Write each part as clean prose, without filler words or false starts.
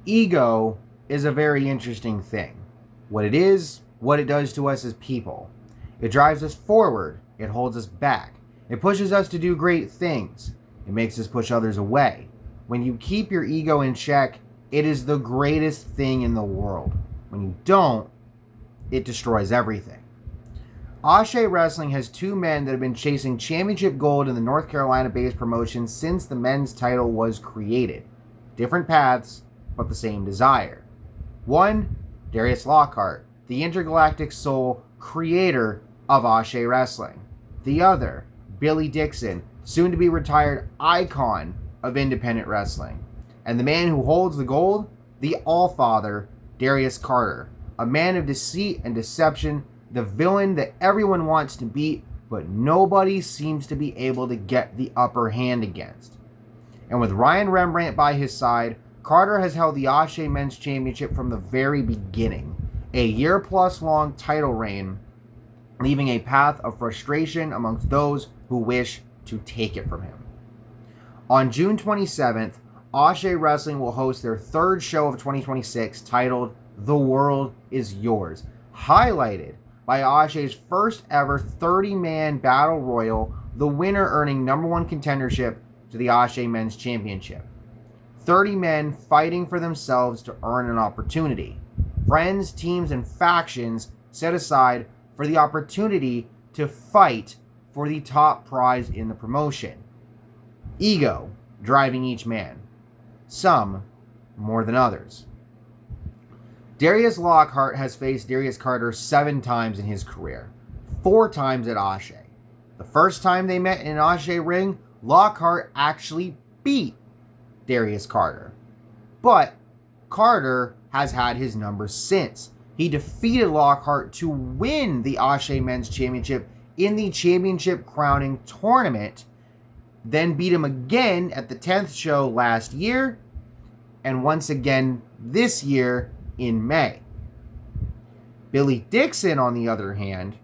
Ego is a very interesting thing. What it is, what it does to us as people. It drives us forward. It holds us back. It pushes us to do great things. It makes us push others away. When you keep your ego in check, it is the greatest thing in the world. When you don't, it destroys everything. Ashe Wrestling has two men that have been chasing championship gold in the North Carolina-based promotion since the men's title was created. Different paths, but the same desire. One, Darius Lockhart, the intergalactic soul creator of Ashe Wrestling. The other, Billy Dixon, soon-to-be retired icon of independent wrestling. And the man who holds the gold, the All-Father, Darius Carter, a man of deceit and deception, the villain that everyone wants to beat, but nobody seems to be able to get the upper hand against. And with Ryan Rembrandt by his side, Carter has held the Ashe Men's Championship from the very beginning, a year-plus long title reign, leaving a path of frustration amongst those who wish to take it from him. On June 27th, Ashe Wrestling will host their third show of 2026 titled The World Is Yours, highlighted by Ashe's first ever 30-man battle royal, the winner earning number one contendership to the Ashe Men's Championship. 30 men fighting for themselves to earn an opportunity. Friends, teams, and factions set aside for the opportunity to fight for the top prize in the promotion. Ego driving each man. Some more than others. Darius Lockhart has faced Darius Carter 7 times in his career, 4 times at Ashe. The first time they met in an Ashe ring, Lockhart actually beat Darius Carter. But Carter has had his number since. He defeated Lockhart to win the Ashe Men's Championship in the championship crowning tournament, then beat him again at the 10th show last year, and once again this year in May. Billy Dixon, on the other hand,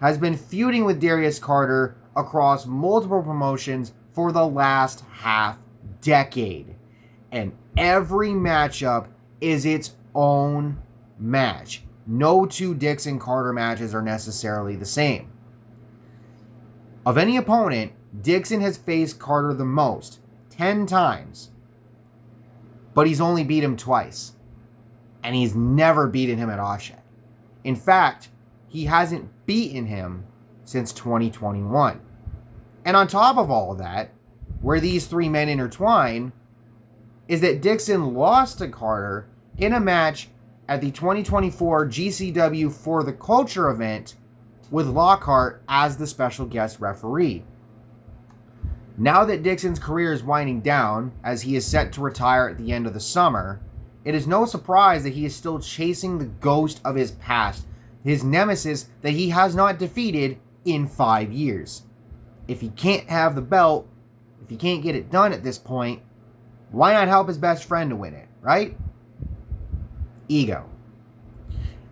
has been feuding with Darius Carter across multiple promotions for the last half decade. And every matchup is its own match. No two Dixon Carter matches are necessarily the same. Of any opponent, Dixon has faced Carter the most, 10 times. But he's only beat him twice. And he's never beaten him at Ashe. In fact, he hasn't beaten him since 2021. And on top of all of that, where these three men intertwine, is that Dixon lost to Carter in a match at the 2024 GCW For the Culture event with Lockhart as the special guest referee. Now that Dixon's career is winding down, as he is set to retire at the end of the summer, it is no surprise that he is still chasing the ghost of his past, his nemesis that he has not defeated in 5 years. If he can't have the belt, if he can't get it done at this point, why not help his best friend to win it, right? Ego.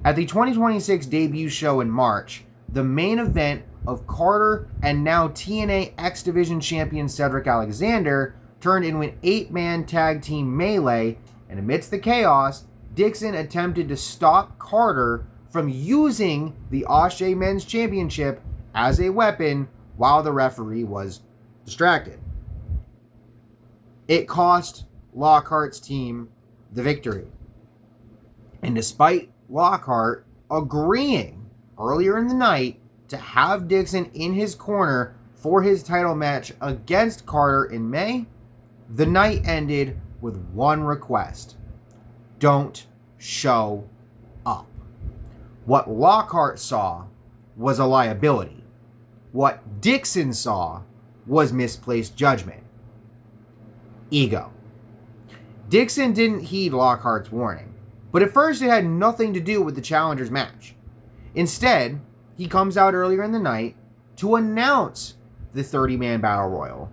At the 2026 debut show in March, the main event of Carter and now TNA X Division champion Cedric Alexander turned into an 8-man tag team melee, and amidst the chaos, Dixon attempted to stop Carter from using the Ashe Men's Championship as a weapon while the referee was distracted. It cost Lockhart's team the victory. And despite Lockhart agreeing earlier in the night to have Dixon in his corner for his title match against Carter in May, the night ended with one request: don't show up. What Lockhart saw was a liability. What Dixon saw was misplaced judgment. Ego. Dixon didn't heed Lockhart's warning, but at first it had nothing to do with the Challengers match. Instead, he comes out earlier in the night to announce the 30-man battle royal.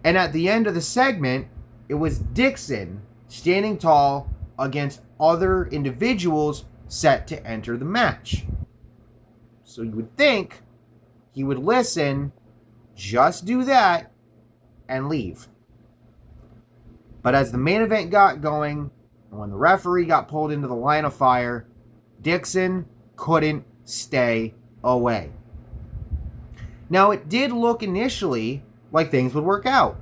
And at the end of the segment, it was Dixon standing tall against other individuals set to enter the match. So you would think he would listen, just do that, and leave. But as the main event got going, And when the referee got pulled into the line of fire, Dixon couldn't stay away. Now, it did look initially like things would work out.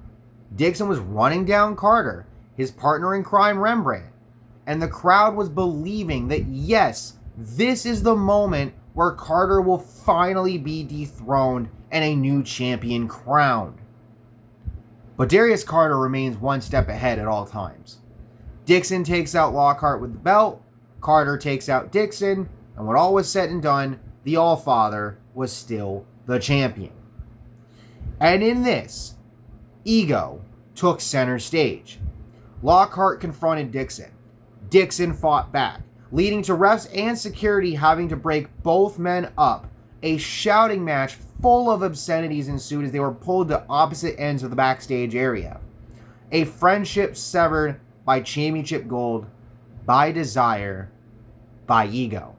Dixon was running down Carter, his partner in crime Rembrandt, and the crowd was believing that yes, this is the moment where Carter will finally be dethroned and a new champion crowned. But Darius Carter remains one step ahead at all times. Dixon takes out Lockhart with the belt, Carter takes out Dixon, and when all was said and done, the Allfather was still the champion. And in this, ego took center stage. Lockhart confronted Dixon. Dixon fought back, leading to refs and security having to break both men up. A shouting match full of obscenities ensued as they were pulled to opposite ends of the backstage area. A friendship severed by championship gold, by desire, by ego.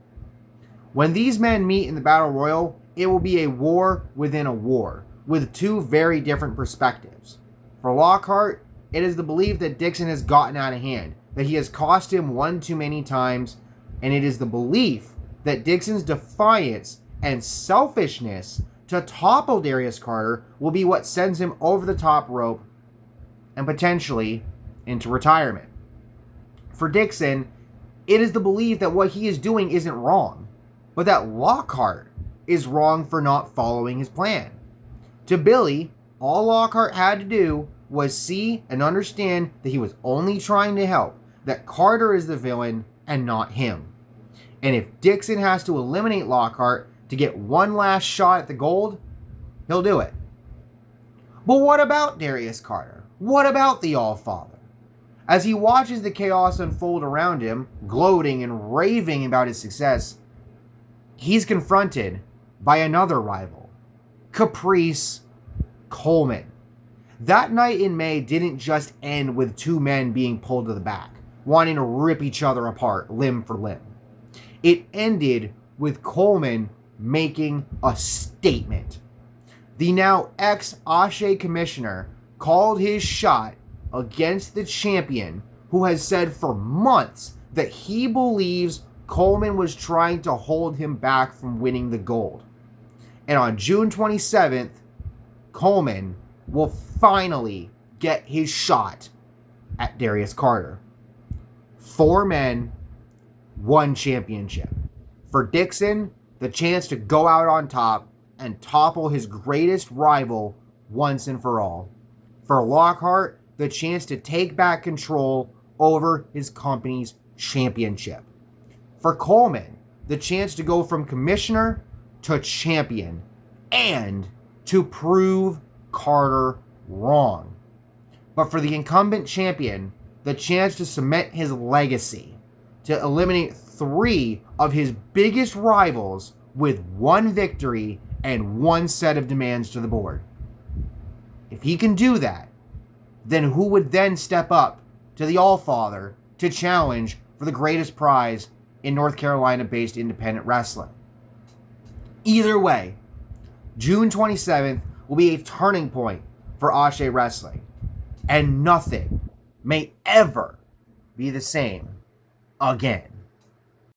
When these men meet in the Battle Royal, it will be a war within a war, with two very different perspectives. For Lockhart, it is the belief that Dixon has gotten out of hand, that he has cost him one too many times, and it is the belief that Dixon's defiance and selfishness to topple Darius Carter will be what sends him over the top rope and potentially into retirement. For Dixon, it is the belief that what he is doing isn't wrong, but that Lockhart is wrong for not following his plan. To Billy, all Lockhart had to do was see and understand that he was only trying to help, that Carter is the villain and not him. And if Dixon has to eliminate Lockhart to get one last shot at the gold, he'll do it. But what about Darius Carter? What about the Allfather? As he watches the chaos unfold around him, gloating and raving about his success, he's confronted by another rival, Caprice Coleman. That night in May didn't just end with two men being pulled to the back, wanting to rip each other apart limb for limb. It ended with Coleman making a statement. The now ex-Ashe commissioner called his shot against the champion, who has said for months that he believes Coleman was trying to hold him back from winning the gold. And on June 27th, Coleman will finally get his shot at Darius Carter. 4 men, 1 championship. For Dixon, the chance to go out on top and topple his greatest rival once and for all. For Lockhart, the chance to take back control over his company's championship. For Coleman, the chance to go from commissioner to champion and to prove Carter wrong. But for the incumbent champion, the chance to cement his legacy, to eliminate 3 of his biggest rivals with 1 victory and 1 set of demands to the board. If he can do that, then who would then step up to the Allfather to challenge for the greatest prize in North Carolina-based independent wrestling? Either way, June 27th will be a turning point for Ashe Wrestling, and nothing may ever be the same again.